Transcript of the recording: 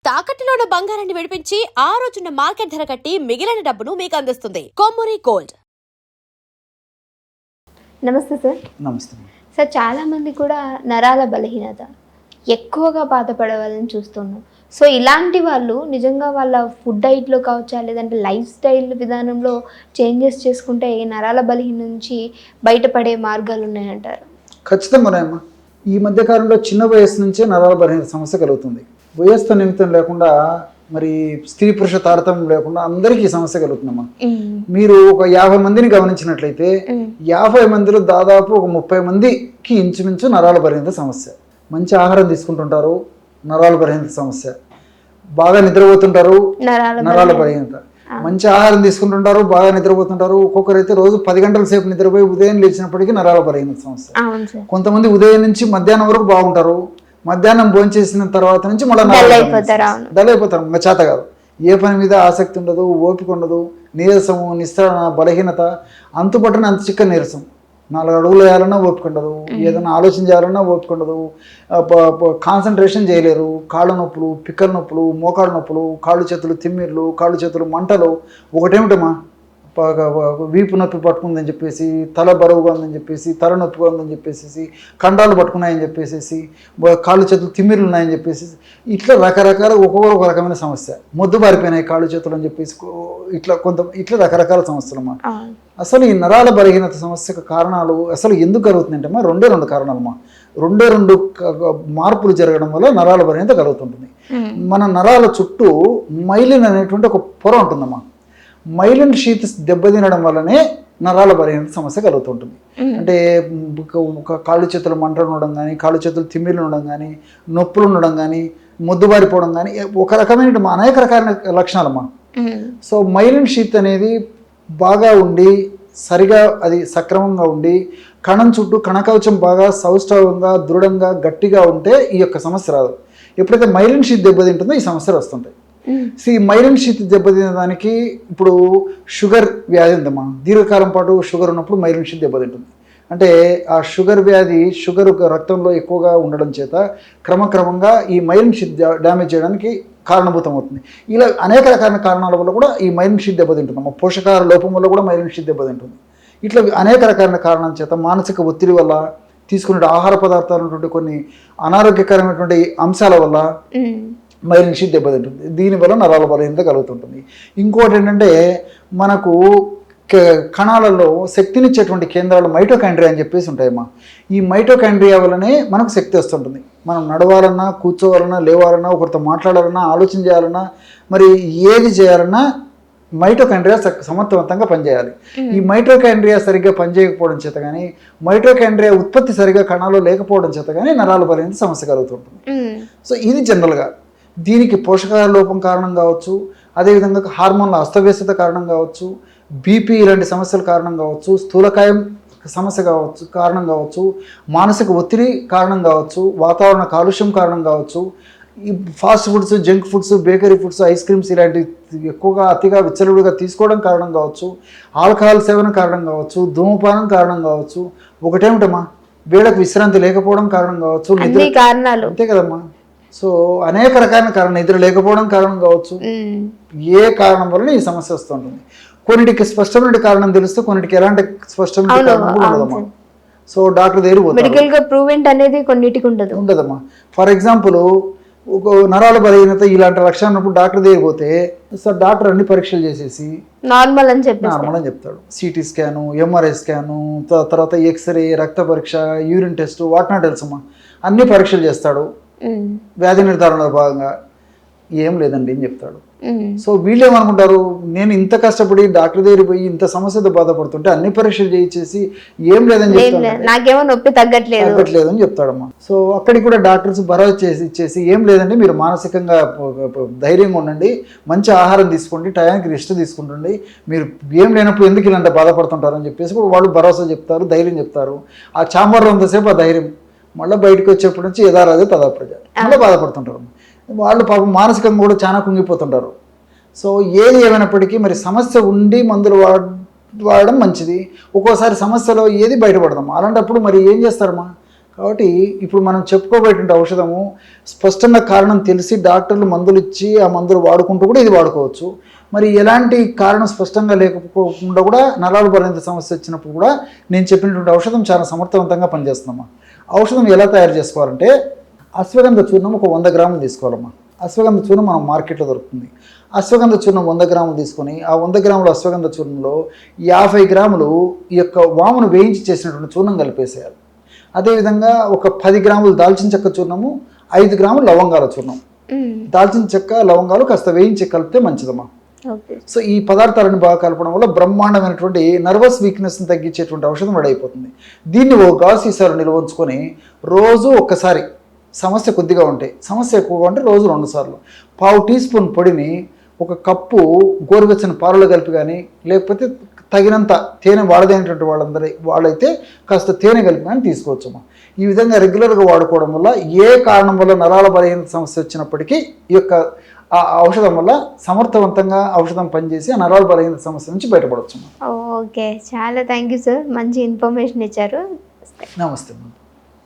తాకట్టులో ఉన్న బంగారాన్ని విడిపించి ఆ రోజున్న మార్కెట్ ధర కట్టి మిగిలిన డబ్బును మీకు అందిస్తుంది కొమ్మూరి గోల్డ్. నమస్తే సార్. నమస్తే సార్, చాలామంది కూడా నరాల బలహీనత ఎక్కువగా బాధపడే వాళ్ళని చూస్తున్నాం. సో ఇలాంటి వాళ్ళు నిజంగా వాళ్ళ ఫుడ్ డైట్లో కావచ్చా, లేదంటే లైఫ్ స్టైల్ విధానంలో చేంజెస్ చేసుకుంటే ఈ నరాల బలహీన నుంచి బయటపడే మార్గాలు ఉన్నాయంటారు? ఖచ్చితంగా ఉన్నాయమ్మా. ఈ మధ్యకాలంలో చిన్న వయసు నుంచే నరాల బలహీనత సమస్య కలుగుతుంది. వయస్సు నిమిత్తం లేకుండా, మరి స్త్రీ పురుష తారతమ్యం లేకుండా అందరికీ ఈ సమస్య కలుగుతుందమ్మా. మీరు ఒక 50 మందిని గమనించినట్లయితే 50 మందిలో దాదాపు ఒక 30 మందికి ఇంచుమించు నరాల బలహీనత సమస్య. మంచి ఆహారం తీసుకుంటుంటారు, నరాల బలహీనత సమస్య. బాగా నిద్రపోతుంటారు, నరాల బలహీనత. మంచి ఆహారం తీసుకుంటుంటారు, బాగా నిద్రపోతుంటారు. ఒక్కొక్కరైతే రోజు 10 గంటల సేపు నిద్రపోయి ఉదయం లేచినప్పటికీ నరాల బలహీనత సమస్య. కొంతమంది ఉదయం నుంచి మధ్యాహ్నం వరకు బాగుంటారు, మధ్యాహ్నం భోజనం చేసిన తర్వాత నుంచి మళ్ళీ డల్ అయిపోతారు. ఇంకా చేత కాదు, ఏ పని మీద ఆసక్తి ఉండదు, ఓపిక ఉండదు, నీరసము, నిస్సరణ, బలహీనత, అంతుపట్టని అంత చిక్క నీరసం. 4 అడుగులు వేయాలన్నా ఓపిక ఉండదు, ఏదైనా ఆలోచన చేయాలన్నా ఓపిక ఉండదు, కాన్సన్ట్రేషన్ చేయలేరు. కాళ్ళ నొప్పులు, పిక్కల నొప్పులు, మోకాళ్ళ నొప్పులు, కాళ్ళు చేతులు తిమ్మిర్లు, కాళ్ళు చేతులు మంటలు. ఒకటేమిటమ్మా, వీపు నొప్పి పట్టుకుందని చెప్పేసి, తల బరువుగా ఉందని చెప్పేసి, తల నొప్పిగా ఉందని చెప్పేసి, కండాలు పట్టుకున్నాయని చెప్పేసి, కాళ్ళు చేతులు తిమ్మిర్లు ఉన్నాయని చెప్పేసి, ఇట్లా రకరకాల ఒక్కొక్కరు ఒక రకమైన సమస్య. మొద్దు బారిపోయినాయి కాళ్ళు చేతులు అని చెప్పేసి, ఇట్లా రకరకాల సమస్యలు అమ్మా. అసలు ఈ నరాల బలహీనత సమస్యకు కారణాలు అసలు ఎందుకు కలుగుతుందంటే అమ్మా, రెండు కారణాలమ్మా. రెండు మార్పులు జరగడం వల్ల నరాల బలహీనత కలుగుతుంటుంది. మన నరాల చుట్టూ మైలిన్ అనేటువంటి ఒక పొర ఉంటుందమ్మా. మైలిన్ షీత్ దెబ్బతినడం వల్లనే నరాల బలహీనత సమస్య కలుగుతుంటుంది. అంటే కాళ్ళు చేతులు మంటలు ఉండడం కానీ, కాళ్ళు చేతులు తిమ్మిర్లు ఉండడం కానీ, నొప్పులు ఉండడం కానీ, మొద్దుబారిపోవడం కానీ, ఒక రకమైన అనేక రకాల లక్షణాలమ్మా. సో మైలిన్ షీత్ అనేది బాగా ఉండి, సరిగా అది సక్రమంగా ఉండి, కణం చుట్టూ కణకవచం బాగా సౌష్ఠవంగా, దృఢంగా, గట్టిగా ఉంటే ఈ యొక్క సమస్య రాదు. ఎప్పుడైతే మైలిన్ షీత్ దెబ్బతింటుందో ఈ సమస్యలు వస్తుంటాయి. ఈ మైలిన్ షీత్ దెబ్బతినడానికి ఇప్పుడు షుగర్ వ్యాధి ఉందమ్మా. దీర్ఘకాలం పాటు షుగర్ ఉన్నప్పుడు మైలిన్ షీత్ దెబ్బతింటుంది. అంటే ఆ షుగర్ వ్యాధి, షుగర్ రక్తంలో ఎక్కువగా ఉండడం చేత క్రమక్రమంగా ఈ మైలిన్ షీత్ డ్యామేజ్ చేయడానికి కారణభూతం అవుతుంది. ఇలా అనేక రకాల కారణాల వల్ల కూడా ఈ మైలిన్ షీత్ దెబ్బతింటుందమ్మా. పోషకాహార లోపం వల్ల కూడా మైలిన్ షీత్ దెబ్బతింటుంది. ఇట్లా అనేక రకాల కారణాల చేత, మానసిక ఒత్తిడి వల్ల, తీసుకునే ఆహార పదార్థాలు ఉన్నటువంటి కొన్ని అనారోగ్యకరమైనటువంటి అంశాల వల్ల మైలిన్ షీత్ దెబ్బతింటుంది. దీనివల్ల నరాల బలహీనత కలుగుతుంటుంది. ఇంకోటి ఏంటంటే, మనకు కణాలలో శక్తినిచ్చేటువంటి కేంద్రాలు మైటోకాండ్రియా అని చెప్పేసి ఉంటాయమ్మా. ఈ మైటోకాండ్రియా వల్లనే మనకు శక్తి వస్తుంటుంది. మనం నడవాలన్నా, కూర్చోవాలన్నా, లేవాలన్నా, ఒకరితో మాట్లాడాలన్నా, ఆలోచన చేయాలన్నా, మరి ఏది చేయాలన్నా మైటోకాండ్రియా సమర్థవంతంగా పనిచేయాలి. ఈ మైటోకాండ్రియా సరిగ్గా పనిచేయకపోవడం చేత కానీ, మైటోకాండ్రియా ఉత్పత్తి సరిగ్గా కణాల్లో లేకపోవడం చేత కానీ నరాల బలహీనత సమస్య కలుగుతుంటుంది. సో ఇది జనరల్గా. దీనికి పోషకాహార లోపం కారణం కావచ్చు, అదేవిధంగా హార్మోన్ల అస్తవ్యస్తత కారణం కావచ్చు, బీపీ ఇలాంటి సమస్యల కారణం కావచ్చు, స్థూలకాయం సమస్య కారణం కావచ్చు, మానసిక ఒత్తిడి కారణం కావచ్చు, వాతావరణ కాలుష్యం కారణం కావచ్చు, ఈ fast foods, junk foods, bakery foods, ice creams ఇలాంటి ఎక్కువగా అతిగా విచ్చలవిడిగా తీసుకోవడం కారణం కావచ్చు, ఆల్కహాల్ సేవన కారణం కావచ్చు, ధూమపానం కారణం కావచ్చు. ఒకటేమిటమ్మా, వేళకు విశ్రాంతి లేకపోవడం కారణం కావచ్చు, నిద్ర కారణాలు అంతే కదమ్మా. సో అనేక రకాల కారణం, నిద్ర లేకపోవడం కారణం కావచ్చు. ఏ కారణం వలన ఈ సమస్య వస్తుంటుంది. కొన్నిటికి స్పష్టమైన కారణం తెలిస్తే కొన్నిటికి ఎలాంటి స్పష్టమైన కారణం కూడా ఉండదమ్మా. సో డాక్టర్ దగ్గర ఉండదమ్మా. ఫర్ ఎగ్జాంపుల్, ఒక నరాల బలహీనత ఇలాంటి లక్షణం ఉన్నప్పుడు డాక్టర్ దగ్గర పోతే సార్ డాక్టర్ అన్ని పరీక్షలు చేసేసి నార్మల్ అని చెప్తాడు. సిటీ స్కాను, ఎంఆర్ఐ స్కాను, తర్వాత ఎక్స్రే, రక్త పరీక్ష, యూరిన్ టెస్ట్, వాటినా తెలుసమ్మా. అన్ని పరీక్షలు చేస్తాడు. వ్యాధి నిర్ధారణలో భాగంగా ఏం లేదండి అని చెప్తాడు. సో వీళ్ళు ఏమనుకుంటారు, నేను ఇంత కష్టపడి డాక్టర్ దగ్గర పోయి ఇంత సమస్యతో బాధపడుతుంటే అన్ని పరీక్షలు చేయించేసి ఏం లేదని చెప్తాడు, నాకేమో నొప్పి తగ్గట్లేదు అని చెప్తాడమ్మా. సో అక్కడికి కూడా డాక్టర్స్ భరోసా ఇచ్చేసి ఏం లేదండి, మీరు మానసికంగా ధైర్యంగా ఉండండి, మంచి ఆహారం తీసుకోండి, టయానికి రెస్ట్ తీసుకుంటుండి, మీరు ఏం లేనప్పుడు ఎందుకు ఇలాంటి బాధపడుతుంటారని చెప్పేసి కూడా వాళ్ళు భరోసా చెప్తారు, ధైర్యం చెప్తారు. ఆ చాంబర్లో అంతసేపు ఆ ధైర్యం, మళ్ళీ బయటకు వచ్చేప్పటి నుంచి యథారాజే తదా ప్రజ, మళ్ళీ బాధపడుతుంటారు. వాళ్ళు పాపం మానసికంగా కూడా చాలా కుంగిపోతుంటారు. సో ఏది ఏమైనప్పటికీ మరి సమస్య ఉండి మందులు వాడడం మంచిది. ఒక్కోసారి సమస్యలో ఏది బయటపడదాం. అలాంటప్పుడు మరి ఏం చేస్తారమ్మా, కాబట్టి ఇప్పుడు మనం చెప్పుకోబోయేటువంటి ఔషధము స్పష్టంగా కారణం తెలిసి డాక్టర్లు మందులు ఇచ్చి ఆ మందులు వాడుకుంటూ కూడా ఇది వాడుకోవచ్చు. మరి ఎలాంటి కారణం స్పష్టంగా లేకపోకుండా కూడా నరాల బలహీనత సమస్య వచ్చినప్పుడు కూడా నేను చెప్పినటువంటి ఔషధం చాలా సమర్థవంతంగా పనిచేస్తుందమ్మా. ఔషధం ఎలా తయారు చేసుకోవాలంటే అశ్వగంధ చూర్ణం ఒక 100 గ్రాములు తీసుకోవాలమ్మా. అశ్వగంధ చూర్ణం మనం మార్కెట్లో దొరుకుతుంది. అశ్వగంధ చూర్ణం 100 గ్రాములు తీసుకొని ఆ 100 గ్రాముల అశ్వగంధ చూర్ణంలో 50 గ్రాములు ఈ యొక్క వామును వేయించి చేసినటువంటి చూర్ణం కలిపేసేయాలి. అదేవిధంగా ఒక 10 గ్రాములు దాల్చిన చెక్క చూర్ణము, 5 గ్రాములు లవంగాల చూర్ణం. దాల్చిన చెక్క లవంగాలు కాస్త వేయించి కలిపితే మంచిదమ్మా. సో ఈ పదార్థాలను బాగా కలపడం వల్ల బ్రహ్మాండమైనటువంటి నర్వస్ వీక్నెస్ని తగ్గించేటువంటి ఔషధం రెడీ అయిపోతుంది. దీన్ని ఓ గాజు సీసాలో నిల్వ ఉంచుకొని రోజు ఒక్కసారి, సమస్య కొద్దిగా ఉంటే, సమస్య ఎక్కువగా ఉంటే రోజు 2 సార్లు 1/2 టీ స్పూన్ పొడిని 1 కప్పు గోరువెచ్చని పాలలో కలిపి కానీ, లేకపోతే తగినంత తేనె వాడదైనటువంటి వాళ్ళైతే కాస్త తేనె కలిపి కానీ తీసుకోవచ్చమ్మా. ఈ విధంగా రెగ్యులర్గా వాడుకోవడం వల్ల ఏ కారణం వల్ల నరాల బలహీనత సమస్య వచ్చినప్పటికీ ఈ యొక్క ఆ ఔషధం వల్ల సమర్థవంతంగా ఔషధం పనిచేసి ఆ నరాల బలహీనత సమస్య నుంచి బయటపడవచ్చు. ఓకే, చాలా థ్యాంక్ యూ సార్, మంచి ఇన్ఫర్మేషన్ ఇచ్చారు. నమస్తే.